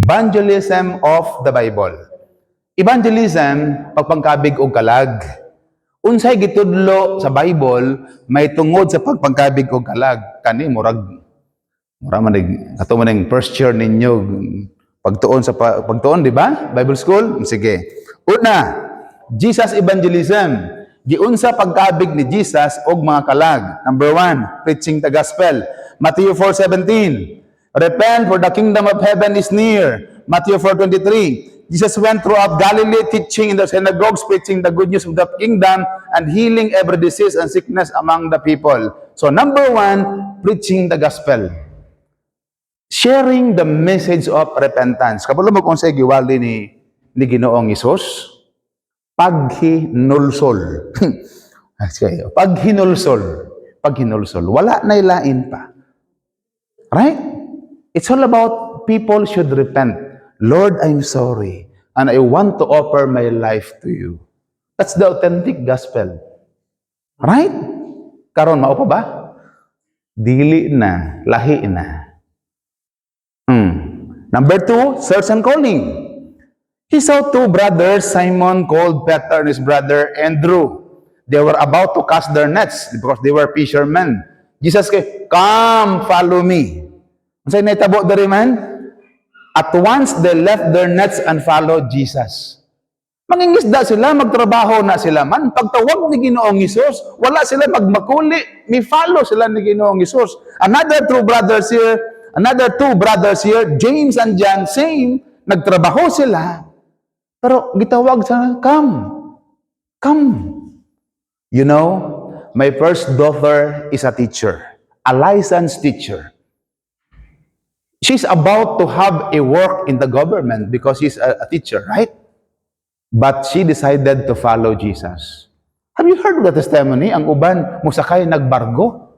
evangelism of the Bible. Evangelism, pagpangkabig og kalag. Unsay gitudlo sa Bible, may tungod sa pagpangkabig og kalag. Kani, mura man ato man ang first year ninyo, pagtuon, di ba? Bible school? Sige. Una, Jesus evangelism. Giunsa pagkabig ni Jesus og mga kalag. Number 1, preaching the gospel. Matthew 4:17. Repent, for the kingdom of heaven is near. Matthew 4:23. Jesus went throughout Galilee, teaching in the synagogues, preaching the good news of the kingdom, and healing every disease and sickness among the people. So number 1, preaching the gospel. Sharing the message of repentance. Kapag mo kung sa giwali ni Ginoong Hesus, paghinulsol. Paghinulsol. Wala na ilain pa. Right? It's all about people should repent. Lord, I'm sorry, and I want to offer my life to you. That's the authentic gospel. Right? Karon mao pa ba? Dili na, lahi na. Number 2, search and calling. He saw 2 brothers, Simon called Peter and his brother Andrew. They were about to cast their nets because they were fishermen. Jesus said, "Come, follow me." Unsay nahitabo diri man? At once they left their nets and followed Jesus. Mangingisda sila, magtrabaho na sila man. Pagtawag ni Ginoong Hesus, wala sila magmakuli, mi-follow sila ni Ginoong Hesus. Another 2 brothers here, James and John, same, nagtrabaho sila. Pero gitawag sa, come. You know, my first daughter is a teacher, a licensed teacher. She's about to have a work in the government because she's a teacher, right? But she decided to follow Jesus. Have you heard the testimony? Ang uban, musakay nagbargo.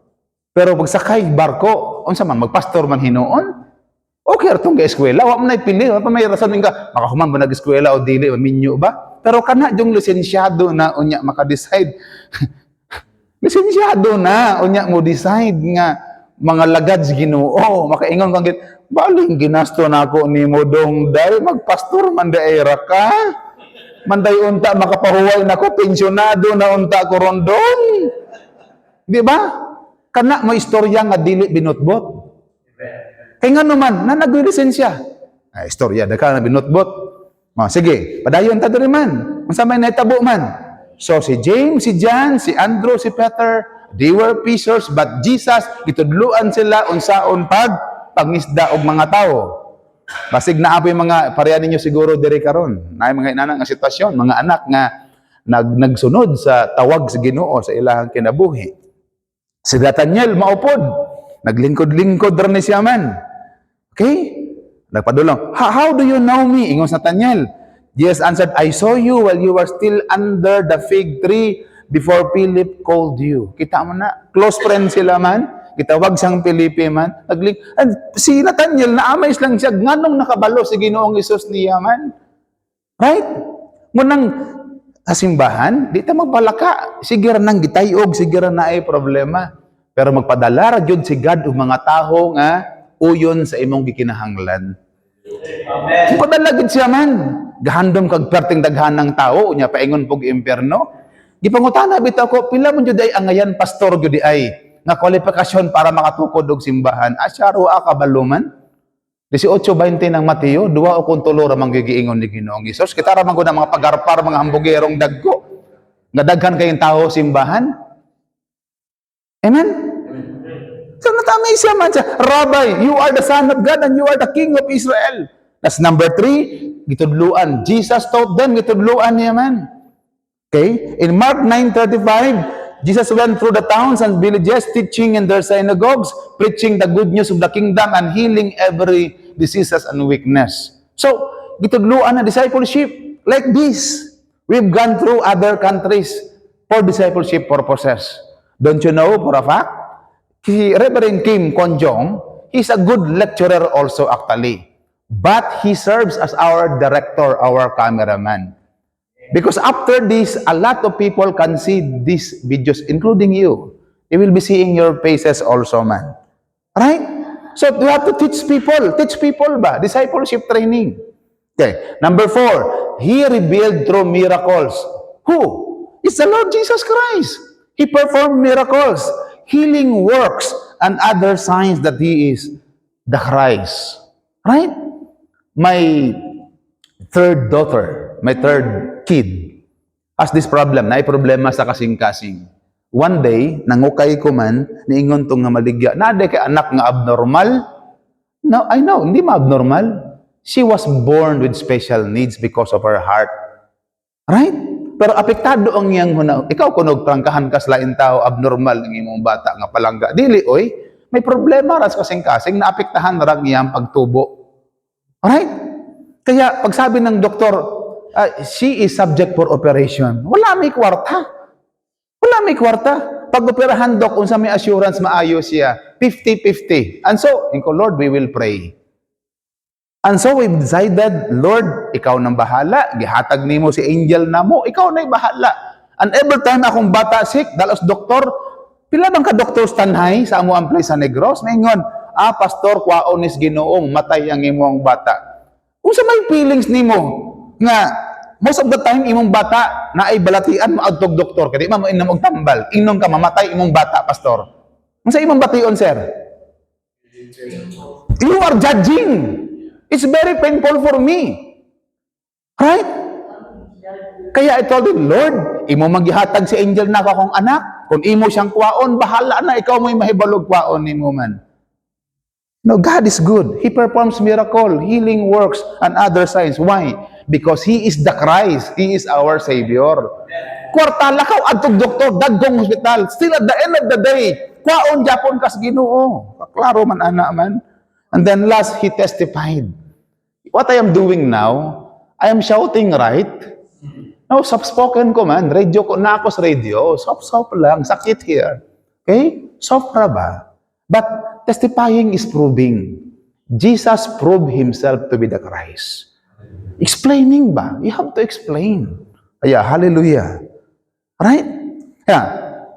Pero pagsakay barko, unsa man, magpastor man hinuon? Okay, atong ga-eskwela, wa man pili, wa pa may rason ka, makahuman ba nag-eskwela o dili, minyo ba? Pero kana yung lisensyado na unya maka-decide. Lisensyado na unya mo decide nga mga lagads Ginoo, makaingon kang baling ginasto na ako ni Modong dahil magpastor man daera ka. Manday unta makapahuway nako, pensyonado na unta ko rondon. Di ba? Kana mo istorya nga dili binutbot. Kaya nga naman, na naglisensya. Istorya, daka na binutbot. Sige, padayon ta diri man. Unsa may nahitabo man? So si James, si John, si Andrew, si Peter, they were fishers, but Jesus, itudluan sila unsaon pangisda og mga tao. Basig na apoy mga pareha ninyo siguro diri karon. Naay mga inana nga sitwasyon, mga anak nga nagsunod sa tawag sa Ginoo sa ilahang kinabuhi. Si Nathaniel maupod, naglingkod-lingkod ra ni siya man. Okay? Nagpadulong, how do you know me? Ingon sa Nathaniel. Jesus answered, I saw you while you were still under the fig tree before Philip called you. Kita mo na, close friend sila man. Kitawag siyang Felipe man. Si Nathaniel, naamay lang siya. Nganong nakabalo si Ginoong Hesus niya man? Right? Munang simbahan, di ta magbalaka. Sige ra nang gitayog, sige ra na ay problema. Pero magpadala ra gyud si God og mga tawo nga uyon sa imong gikinahanglan. Amen. Magpadala gyud siya man. Gahandom kag perting daghanang tawo unya paingon pog impierno. Gipangutana bitaw ko, pila man jud ay angayan pastor jud ay nga kwalifikasyon para makatukod og simbahan. Asyaro ka baluman. 18:20 ng Mateo, 2 o kung tulo ra manggigiingon ni Ginoong Hesus. Kita ra man gud mga pagarpar, mga hambugerong dagko. Nga daghan kayong tao simbahan. Amen? So natamay siya man siya, Rabbi, you are the Son of God and you are the King of Israel. That's number 3, gitudluan. Jesus taught them, gitudluan niya man. Okay? In Mark 9:35, Jesus went through the towns and villages, teaching in their synagogues, preaching the good news of the kingdom, and healing every diseases and weakness. So, gitudluan na discipleship like this. We've gone through other countries for discipleship purposes. Don't you know for a fact? Si Reverend Kim Konjong, he's a good lecturer also actually. But he serves as our director, our cameraman. Because after this, a lot of people can see these videos, including you. They will be seeing your faces also, man. Right? So you have to teach people. Teach people ba? Discipleship training. Okay. Number 4, He revealed through miracles. Who? It's the Lord Jesus Christ. He performed miracles, healing works, and other signs that He is the Christ. Right? My third daughter, my third kid, has this problem. Naay problema sa kasing-kasing. One day, nangukay ko man, niingon tong nga maligya, nade kay anak nga abnormal. No, I know, hindi ma-abnormal. She was born with special needs because of her heart. Right? Pero apektado ang iyang hunaw. Ikaw kunog trangkahan ka sa lain tao, abnormal ng imong bata nga palangga. Dili, oy, may problema ras kasing-kasing na apektahan ra iyang pagtubo. Alright? Kaya pag sabi ng doktor, she is subject for operation. Wala may kwarta. Wala may kwarta. Pag operahan, Dok, unsa may assurance maayo siya, 50-50. And so, Lord, we will pray. And so, we decided, Lord, ikaw nang bahala. Gihatag nimo si angel na mo. Ikaw na'y bahala. And every time akong bata sick, dalos doktor, pila bang ka doktor stanhay sa amo ang place sa Negros? Maingon, pastor, kwaon is Ginoong, matay ang imong bata. Unsa may feelings nimo nga most of the time, imong bata na ay balatian mo adtog doktor. Kaya di mo inom og tambal. Inom ka, mamatay imong bata, pastor. Ang sa imong bation, sir? You are judging. It's very painful for me. Right? Kaya I told him, Lord, imo maghihatag si angel na akong anak. Kung imo siyang kwaon, bahala na. Ikaw mo'y mahibalog kwaon ni mo man. No, God is good. He performs miracle, healing works, and other signs. Why? Because He is the Christ. He is our Savior. Kwarta, lakaw, adtog doktor, daggong hospital. Still at the end of the day, kwaon, Japon kas Ginoo. Klaro man, ana man. And then last, He testified. What I am doing now, I am shouting, right? No, soft-spoken ko man. Radio ko, na ako sa radio. Soft-soft lang. Sakit here. Okay? Soft ra ba? But testifying is proving. Jesus proved Himself to be the Christ. Explaining ba? You have to explain. Yeah, hallelujah. Right? Yeah.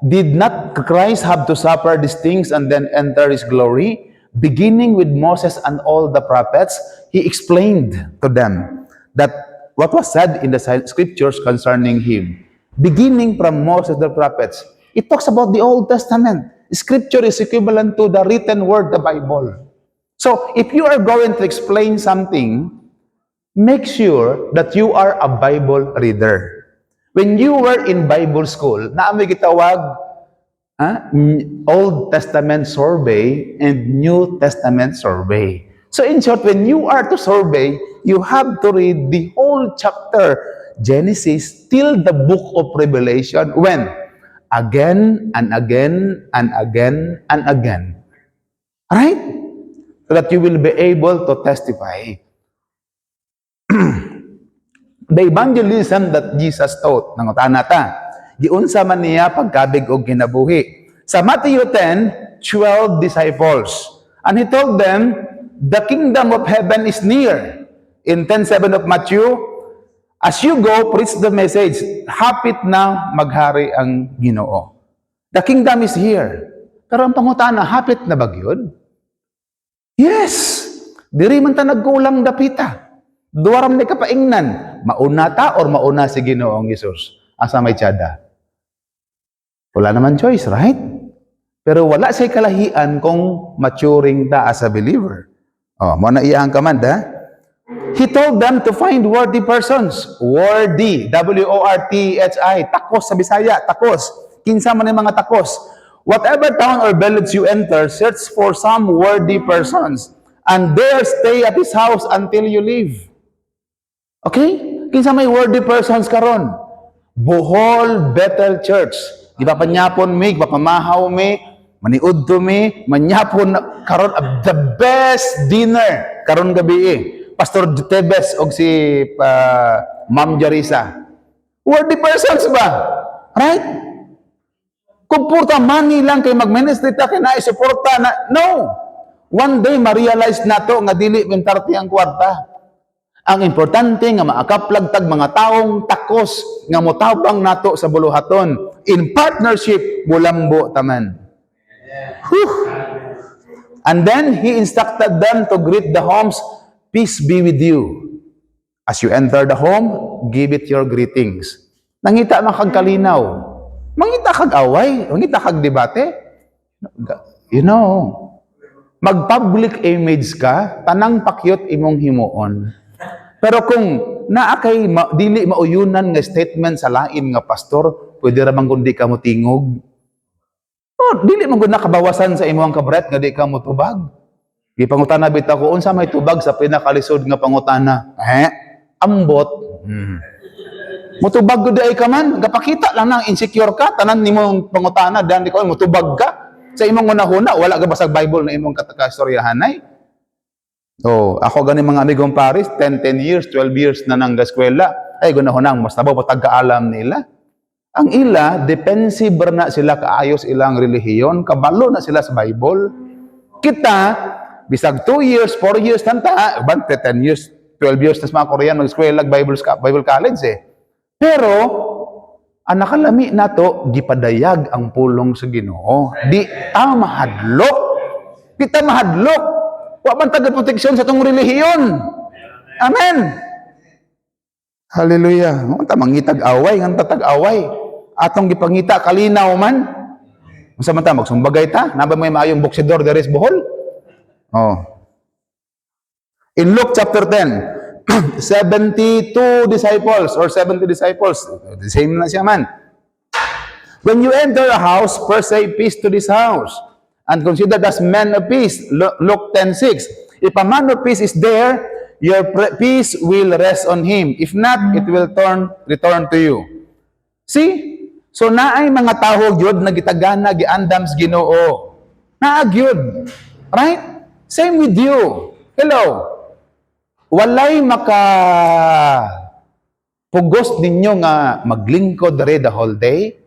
Did not Christ have to suffer these things and then enter His glory? Beginning with Moses and all the prophets, He explained to them that what was said in the scriptures concerning Him. Beginning from Moses and the prophets, it talks about the Old Testament. Scripture is equivalent to the written word, the Bible. So, if you are going to explain something, make sure that you are a Bible reader. When you were in Bible school, naamay gitawag Old Testament survey and New Testament survey. So, in short, when you are to survey, you have to read the whole chapter, Genesis, till the book of Revelation. When? Again and again and again and again. Right? So that you will be able to testify. The evangelism that Jesus taught, nangutaan nata, giunsa man niya pagkabig og kinabuhi. Sa Matthew 10:12 disciples. And He told them, the kingdom of heaven is near. In 10:7 of Matthew, as you go, preach the message, hapit na maghari ang Ginoo. The kingdom is here. Pero ang pangutana, hapit na ba gyud? Yes! Diri man ta nagkulang dapita. Duwaram ni kapaingnan. Mauna ta or mauna si Ginoong Hesus? Asa may tiyada? Wala naman choice, right? Pero wala say kalahian kung maturing ta as a believer. Mo na iyang kamanda. He told them to find worthy persons. Worthy. W-O-R-T-H-I. Takos sa Bisaya. Takos. Kinsa man yung mga takos. Whatever town or village you enter, search for some worthy persons. And there stay at His house until you leave. Okay? Kinsa may worthy persons karon? Bohol Bethel Church. Gipapanyapon mi, gipapamahaw mi, maniud to mi, manyapon karon the best dinner karon gabi Pastor Tebes og si Ma'am Jarisa. Worthy persons ba? Right? Kung purta money lang kay mag-ministry ta kay na-suporta na. No! One day, ma-realize na to nga dili mintarti ang kwarta. Ang importante nga maakaplag tag mga taong takos nga motabang nato sa buluhaton. In partnership, mulambo taman. Whew. And then he instructed them to greet the homes, "Peace be with you. As you enter the home, give it your greetings." Nangita man kag kalinaw. Mangita kag away, mangita kag debate. You know, mag-public image ka, tanang pakyot imong himuon. Pero kung naa kay dili mauyunan nga statement sa lain nga pastor, pwede ra man kundi ka mo tingog. Oh, dili man gud nakabawasan sa imong kabret nga di ka mo tubag. Gipangutana bitaw ko unsa may tubag sa pinakalisod nga pangutana? Ambot. Mutubag gud ay ka man, gapakita lang nang insecure ka, tanan nimong pangutana dan di ko mutubag ka. Sa imong unahuna wala ka basag Bible na imong kastoryahanay. Oh, ako gani mga amigong Paris, 10 years, 12 years na nang eskwela. Ay gunahunang mas tabaw patagkaalam nila. Ang ila defensive na sila kaayos ilang relihiyon, kabalo na sila sa Bible. Kita bisag 2 years, 4 years tanta, uban 10 years, 12 years tas mga Korean mag-eskwela Bible college eh. Pero ang nakalami nato gipadayag ang pulong sa Ginoo. Di ta mahadlok. Di ta mahadlok. Wa man tagad proteksyon sa tong relihiyon. Amen. Hallelujah. Unta mangitag away, nganta tag-away. Atong gipangita kalinaw man. Unsa man ta magsumbagay ta? Naba may maayong boksidor deres Bohol? Oh. In Luke chapter 10, 72 disciples or 70 disciples, the same na siya man. When you enter a house, first say peace to this house and consider as men of peace. Luke 10:6. If a man of peace is there, your peace will rest on him. If not, it will return to you. See? So naay mga tawo gyud nagitagana giandam sa Ginoo. Naa gyud. Right? Same with you. Hello. Walay pugos ninyo nga maglingkod dere the whole day.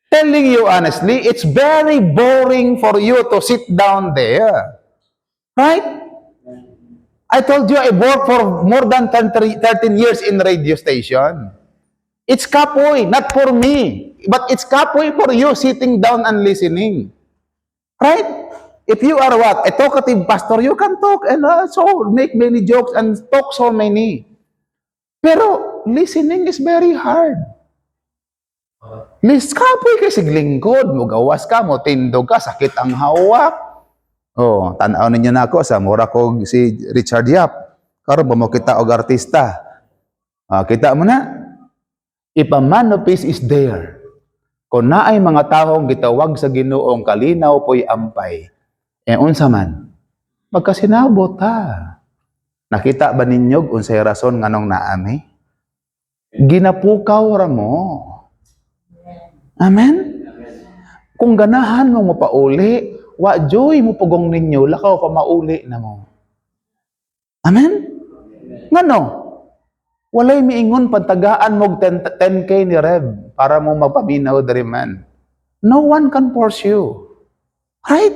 Telling you honestly, it's very boring for you to sit down there. Right? I told you I worked for more than 13 years in radio station. It's kapoy, not for me. But it's kapoy for you sitting down and listening. Right? If you are what? A talkative pastor, you can talk and so make many jokes and talk so many. Pero listening is very hard. Kapoy kay siglingkod, mo gawas ka, mo tindog ka, sakit ang hawak. Oh, tanaw ninyo na ako sa mura ko si Richard Yap. Karon ba mo kita og artista? Kita mo na. If a man of peace is there, kung naay mga taong gitawag sa Ginoong kalinaw po'y ampay, unsa man, magkasinabot ha. Nakita ba ninyo unsay rason nganong naami? Ginapukaw ra mo. Amen? Kung ganahan mo mapauli, wa joy mo pugong ninyo, lakaw pa mauli na mo. Amen? Ngano? Walay miingon pantagaan mo 10K ni Rev para mo mapaminaw dari man. No one can force you. Right?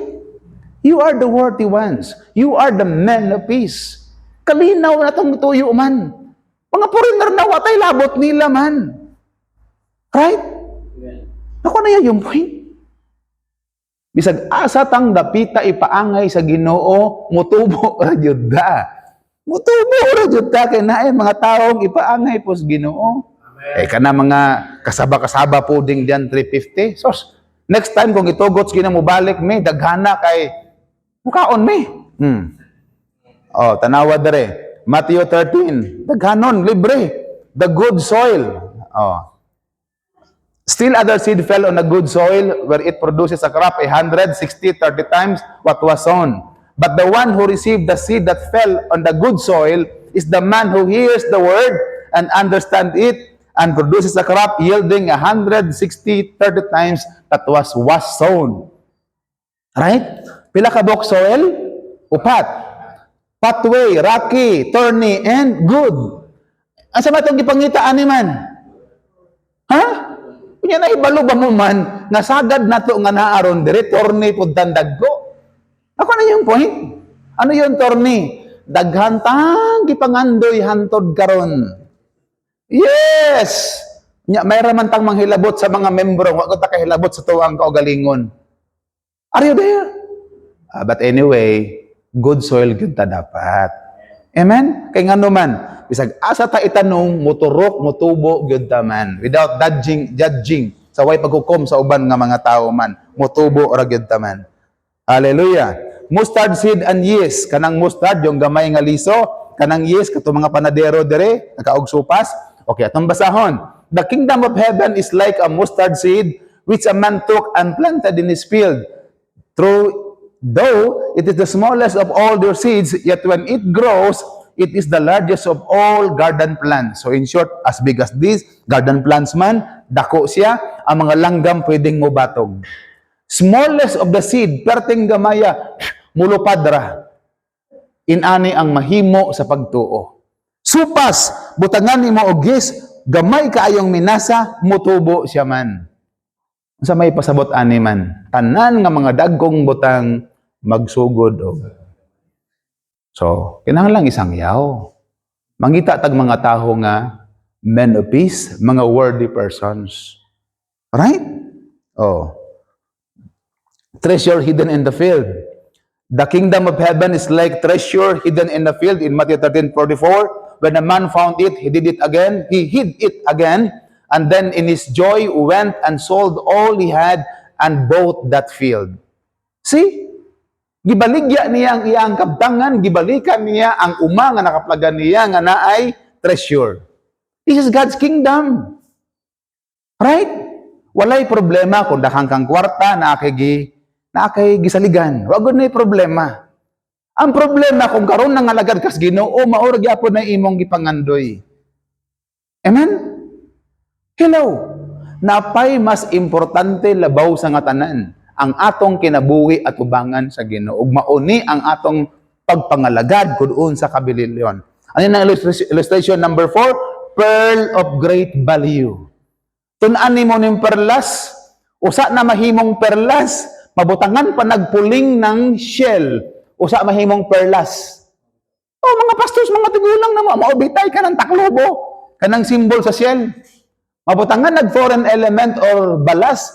You are the worthy ones. You are the men of peace. Kalinaw na itong tuyo man. Mga foreigner na watay labot nila man. Right? Ako na yan yung point. Bisag asa tang dapita ipaangay sa Ginoo, mutubo ra jud da. Mutubo ra jud ta kay naay mga taong ipaangay pos Ginoo. Kana mga kasaba-kasaba po ding diyan 350. Sos, next time kung itugot gina mo balik me daghana kay mukaon me. Oh, tanawa dere. Matthew 13. Daghanon libre. The good soil. Oh. Still other seed fell on a good soil where it produces a crop 160, 30 times what was sown. But the one who received the seed that fell on the good soil is the man who hears the word and understands it and produces a crop yielding 160, 30 times that was sown. Right? Pila ka bok soil? Upat. Pathway, rocky, thorny, and good. Asa ba itong gipangitaan ni man? Ha? Kunya na ibalo ba mo man, nasagad na to nga naaron dire, thorny pud tandag ko. Ako na yung point. Ano yung thorny? Daghantang gipangandoy hantod karon. Yes! May raman tang manghilabot sa mga membro, wa ko ta kahilabot sa tuwang kaugalingon. Are you there? But anyway, good soil gyud ta dapat. Amen? Kay ngano man, bisag asa ta itanong, moturok, motubo gyud ta man without judging sa way paghukom sa uban nga mga tao man. Motubo ra gyud ta man. Hallelujah. Mustard seed and yeast, kanang mustard yung gamay nga liso, kanang yeast kato mga panadero dire, nakaog supas. Okay, atong basahon. The kingdom of heaven is like a mustard seed which a man took and planted in his field. Though it is the smallest of all their seeds, yet when it grows, it is the largest of all garden plants. So in short, as big as this, garden plants man, dako siya, ang mga langgam pwedeng mubatog. Smallest of the seed, perting gamaya, mulupad ra. Inani ang mahimo sa pagtuo. Supas, butangan nimo og gis, gamay kaayong minasa, mutubo siya man. Sa may pasabot ani man, tanan nga mga dagkong butang magsugod og. So, kinahanglan isang yaw. Mangita tag mga taho nga men of peace, mga worthy persons. Right? Oh. Treasure hidden in the field. The kingdom of heaven is like treasure hidden in the field in Matthew 13:44. When a man found it, he did it again. He hid it again, and then in his joy went and sold all he had and bought that field. See? Gibaligya niya ang iyang kabtangan, gibalikan niya ang uma nga nakaplagan niya nga naay treasure. This is God's kingdom. Right? Walay problema kung daghang kang kwarta na kay gisaligan. Wa gud nay problema. Ang problema kung karon nang alagad kas Ginoo, maura gyapon na imong gipangandoy. Amen? Hello. Napay mas importante labaw sa nga tanan ang atong kinabuhi at ubangan sa Ginoo. Ug mauni ang atong pagpangalagad kuduon sa kabililyon. Ano na illustration number 4? Pearl of great value. Tun-an nimo ning perlas, usa na mahimong perlas, mabutangan pa nagpuling ng shell, usa mahimong perlas. Oh, mga pastors, mga tigulang na mo, maubitay ka ng taklobo, kanang symbol sa shell. Mabutangan nag-foreign element or balas,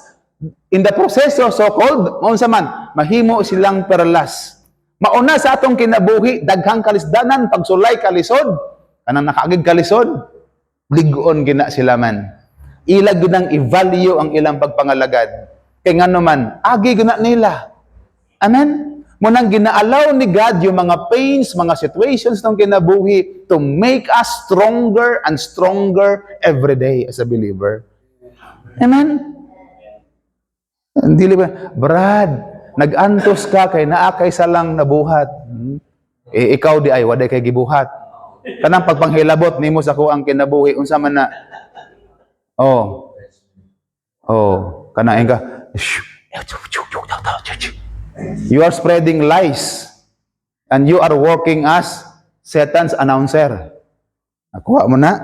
in the proseso, so-called, maunsa man, mahimo silang perlas. Mauna sa atong kinabuhi, daghang kalisdanan, pagsulay kalisod, kanang nakaagig kalisod, ligon gina sila man. Ilag ginang i-value ang ilang pagpangalagad. Kaya nga naman, agi gina nila. Amen? Munang ginaalaw ni God yung mga pains, mga situations ng kinabuhi to make us stronger and stronger every day as a believer. Amen? Hindi ba, Brad, nag-antos ka kay naakay sa lang nabuhat. Ikaw di ay, waday kay gibuhat. Kanang pagpanghilabot nimo sa kuang kinabuhi, unsa man na, kanang ka, you are spreading lies and you are working as Satan's announcer. Nakuha mo na.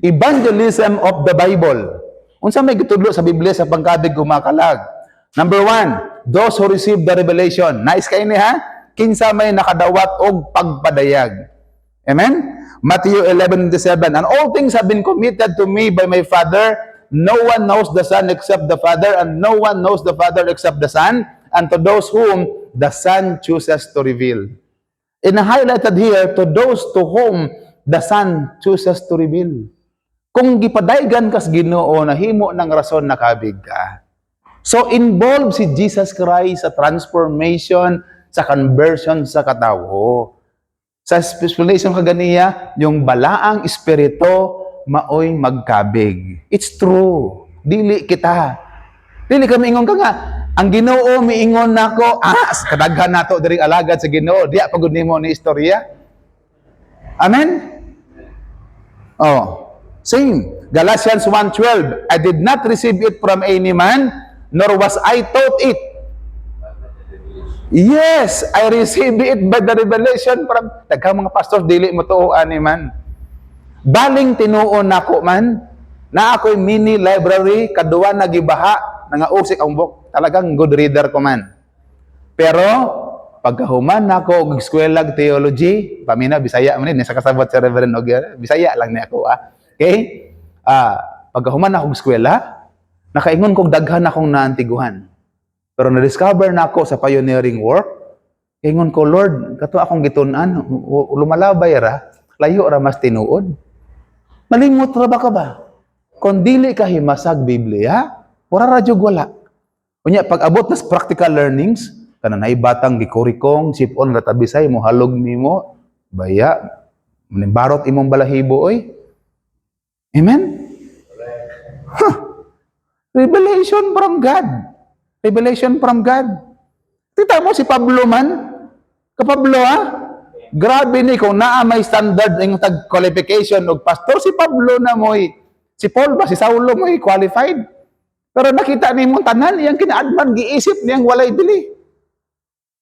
Evangelism of the Bible. Unsa may gitudlo sa Biblia sa pangkabig gumakalag? Number 1, those who receive the revelation. Nais kayo ni ha? Kinsa may nakadawat og pagpadayag. Amen? Matthew 11:7. And all things have been committed to me by my Father. No one knows the Son except the Father, and no one knows the Father except the Son, and to those whom the Son chooses to reveal. And highlighted here, to those to whom the Son chooses to reveal. Kung gipadaygan kas Ginoo, nahimo ng rason nakabig ka. So involved si Jesus Christ sa transformation, sa conversion sa katawo. Sa explanation kaganiya, yung balaang espiritu maoy magkabig. It's true. Dili kita. Dili kami ingon ka nga, ang Ginoo miingon nako, kadaghan nato diri alagad sa Ginoo, diya pagud nimo ni istorya. Amen. Same. Galatians 1:12. I did not receive it from any man, nor was I taught it. Yes, I received it by the revelation from daghang mga pastors dili mo tuoan ni man. Baling tinuon nako man na ako'y mini library kaduwa nagibaha nangausik ang book. Talagang good reader ko man. Pero pagkahuman nako og eskwela theology, pamina Bisaya man ni sa kasabot sa Reverend og Bisaya lang ni ako Okay? Pagkahuman akong eskwela, nakaingon kong daghan akong naantiguhan. Pero na-discover na ako sa pioneering work, ingon ko, Lord, kato akong gitunan, lumalabay ra, layo ra mas tinuod. Malimot ra ba ka ba? Kung dili ka himasag Biblia, wala ra jud wala. Kunya pag abot nas practical learnings, kana nay batang gikurikong, sipon nga tabisay mo halog nimo, baya manimbarot imong balahibo oy. Amen. Huh. Revelation from God. Revelation from God. Kita mo si Pablo man. Kapablo ha? Grabe ni kung naa may standard ng tag-qualification og pastor, si Pablo na mo'y, si Paul ba, si Saulo mo'y qualified. Pero nakita ni mong tanan, iyang kinaadman, giisip niyang walay bili.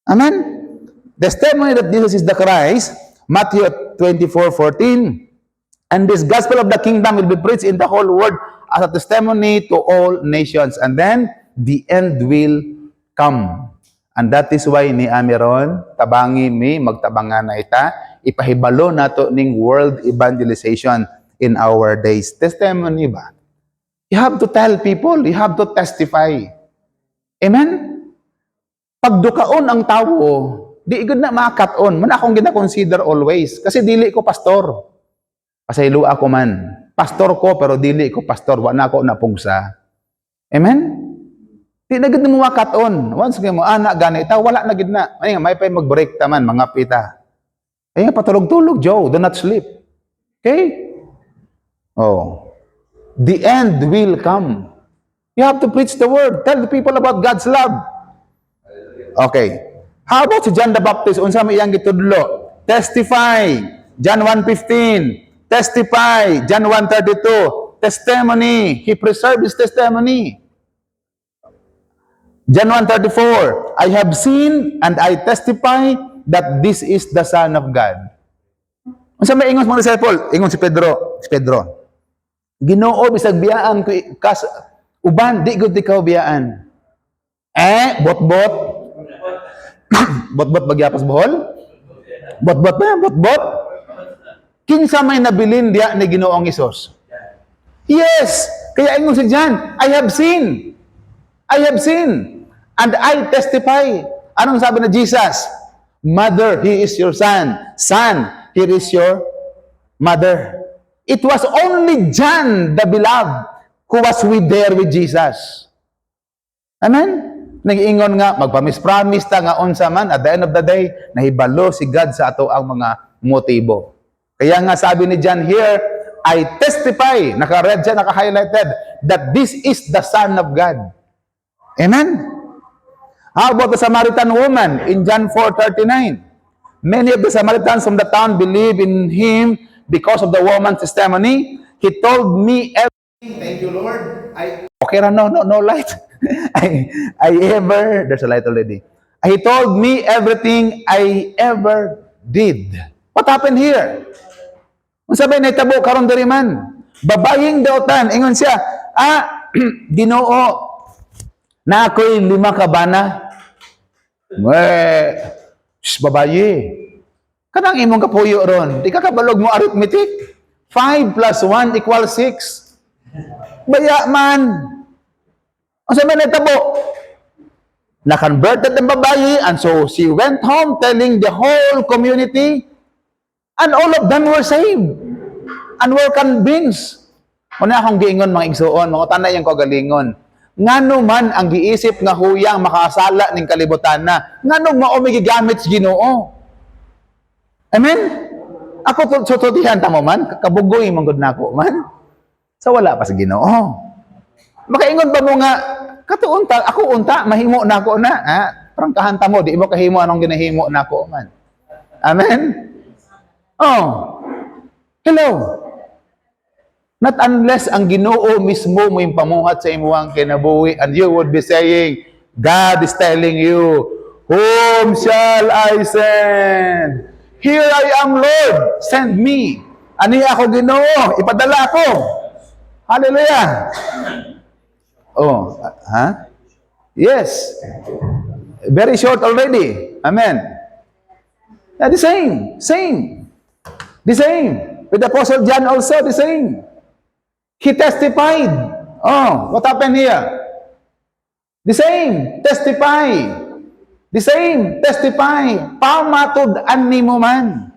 Amen? Testimony that Jesus is the Christ, Matthew 24:14, and this gospel of the kingdom will be preached in the whole world as a testimony to all nations. And then, the end will come. And that is why ni Amiron, tabangi mi, magtabangan na ita, ipahibalo nato ning world evangelization in our days. Testimony ba? You have to tell people, you have to testify. Amen? Pagdukaon ang tao, di igod na makaton. Man akong gina-consider always. Kasi dili ko pastor. Pasaylo ako man. Pastor ko, pero dili ko pastor. Wala ako napugsa. Amen? Di na gid mo makaton. Once mo, anak, ganita, wala na gid na. Ay, may pa mag-break taman, mga pita. Ay, patulog-tulog, Joe. Do not sleep. Okay? Oh. The end will come. You have to preach the word. Tell the people about God's love. Okay. How about si John the Baptist? Unsa may iyang gitudlo? Testify. John 1:15. Testify. John 1:32. Testimony. He preserved his testimony. John 1:34. I have seen and I testify that this is the Son of God. Unsa may ingon sa mga disciple? Ingon si Pedro. Si Pedro. Ginoo bisag biyaan ko kas uban di gud ikaw biyaan. Bot-bot. Bot-bot bagyapas bohol? Bot-bot ba? Bot-bot? Kinsa may nabilin diya ni Ginoong Hesus? Yes, kaya ingon si John, I have seen. I have seen and I testify. Anong sabi na Jesus? Mother, he is your son. Son, here is your mother. It was only John, the beloved, who was there with Jesus. Amen? Nag-iingon nga, magpamis-promise ta nga unsa man, at the end of the day, nahibalo si God sa ato ang mga motibo. Kaya nga sabi ni John here, I testify, naka-red siya, naka-highlighted, that this is the Son of God. Amen? How about the Samaritan woman in John 4:39? Many of the Samaritans from the town believe in him because of the woman's testimony. He told me everything. Thank you, Lord. Okay, no light. I ever, there's a light already. He told me everything I ever did. What happened here? Kung sabi na itabo, karon diri man. Babaying dautan. Ingon siya, Ginoo, na ako'y 5 kabana. Babayi. Kanang imong kapuyo ron. Di ka kabalog mo arithmetic. 5 plus 1 equals 6. Baya man. Ang sabi na itabo. Na-converted ang babayi, and so she went home telling the whole community, and all of them were saved and were convinced. Una akong giingon mga igsuon, mga tanay yung kagalingon. Ngano man ang giisip nga huyang makasala ning kalibutan na, ngano maumigigamit sa Ginoo. Amen? Ako tutudihan ta mo man, kabugoy mong gud nako man. So wala pa sa Ginoo. Makaingon ba mo nga, katuunta, ako unta, mahimo nako na. Prangkahan ta mo, di mo kahimo anong ginahimo nako man. Amen? Oh. Hello. Not unless ang Ginoo mismo mo yung pamuhat sa imuhang kinabuhi, and you would be saying, God is telling you, whom shall I send? Here I am, Lord. Send me. Ani ako, Ginoo. Ipadala ako. Hallelujah. Oh, Yes. Very short already. Amen. Yeah, the same. The same. With Apostle John also, the same. He testified. Oh, what happened here? The same, testify. The same, testify. Pamatud-an nimo man.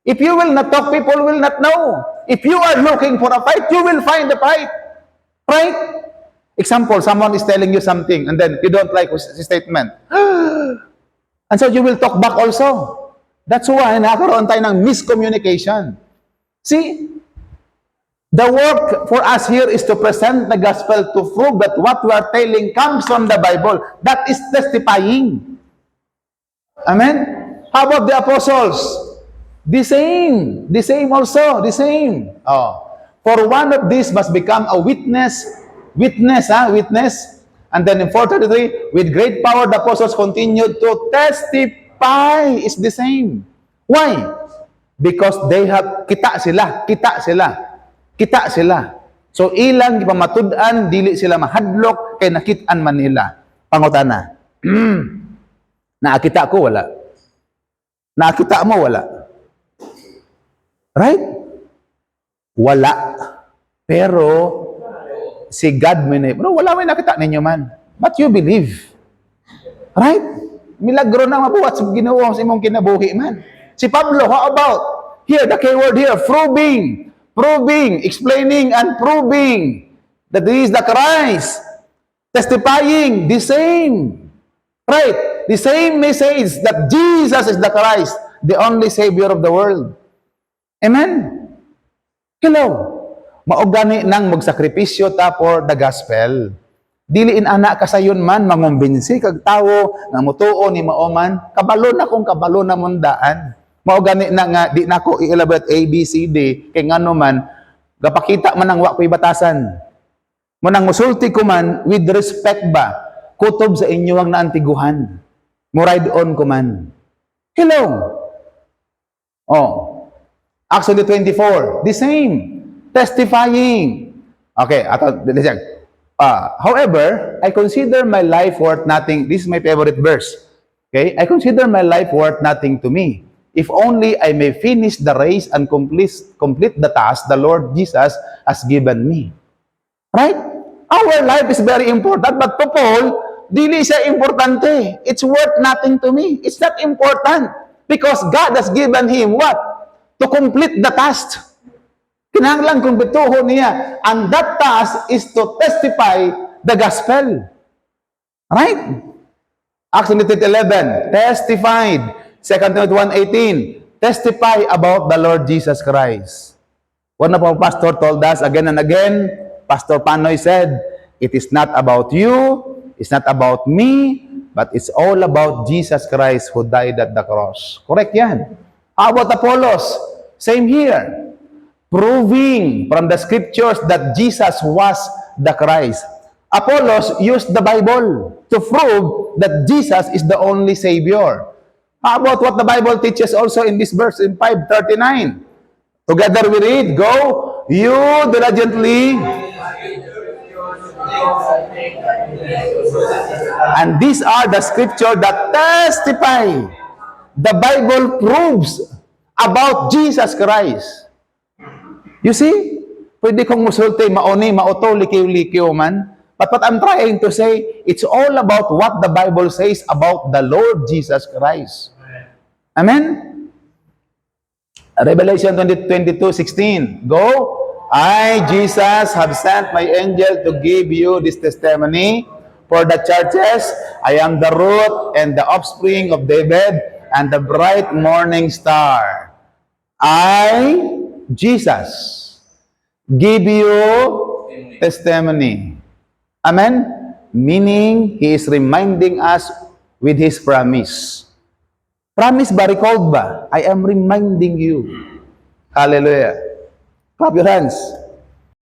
If you will not talk, people will not know. If you are looking for a fight, you will find a fight. Right? Example, someone is telling you something and then you don't like his statement. And so you will talk back also. That's why nakaroon tayo ng miscommunication. See, the work for us here is to present the gospel to prove that what we are telling comes from the Bible. That is testifying. Amen? How about the apostles? The same. The same also. The same. Oh. For one of these must become a witness. Witness. And then in 4:33, with great power the apostles continued to testify. Is the same. Why? Because they have, kita sila. So ilang ipamatud-an, dili sila mahadlok, kay nakit-an man nila. Pangutana. Nakita ko, wala. Nakita mo, wala. Right? Wala. Pero, si God pero wala may nakita ninyo man. But you believe. Right? Milagro na mabuhat sa Ginoo sa imong kinabuhi man. Si Pablo, how about? Here, the keyword here, proving, explaining and proving that he is the Christ. Testifying, the same. Right? The same message that Jesus is the Christ, the only Savior of the world. Amen? Hello. Maugani nang magsakripisyo ta for the gospel. Dili anak kasayon man mangumbinsi kag tawo nga mutuo ni maoman, kabalo na mundaan. Maugani na nga di nako i-elaborate A, B, C, D kay ngano man gapakita man ang wa ko'y batasan. Munang musulti ko man with respect ba kutob sa inyo ang naantiguhan. Muride on ko man. Hello. Oh. Acts 24, the same. Testifying. Okay, however, I consider my life worth nothing. This is my favorite verse. Okay? I consider my life worth nothing to me. If only I may finish the race and complete the task the Lord Jesus has given me. Right? Our life is very important, but to Paul, dili siya importante. It's worth nothing to me. It's not important. Because God has given him what? To complete the task. Kinahanglan kung bituho niya. And that task is to testify the gospel. Right? Acts 11, testified. 2 Timothy 1:18, testify about the Lord Jesus Christ. One of our pastor told us again and again, Pastor Panoy said, it is not about you, it's not about me, but it's all about Jesus Christ who died at the cross. Correct yan. How about Apollos? Same here. Proving from the scriptures that Jesus was the Christ. Apollos used the Bible to prove that Jesus is the only Savior. How about what the Bible teaches also in this verse in 5:39? Together we read, go, you diligently. And these are the scriptures that testify. The Bible proves about Jesus Christ. You see, pwede kong musulti, mauni, mauto, likiw-likiw man. But what I'm trying to say, it's all about what the Bible says about the Lord Jesus Christ. Amen? Revelation 22:16. Go, I, Jesus, have sent my angel to give you this testimony for the churches. I am the root and the offspring of David and the bright morning star. I, Jesus, give you testimony. Amen? Meaning, He is reminding us with His promise. Promise ba? Recalled ba? I am reminding you. Hallelujah. Clap your hands.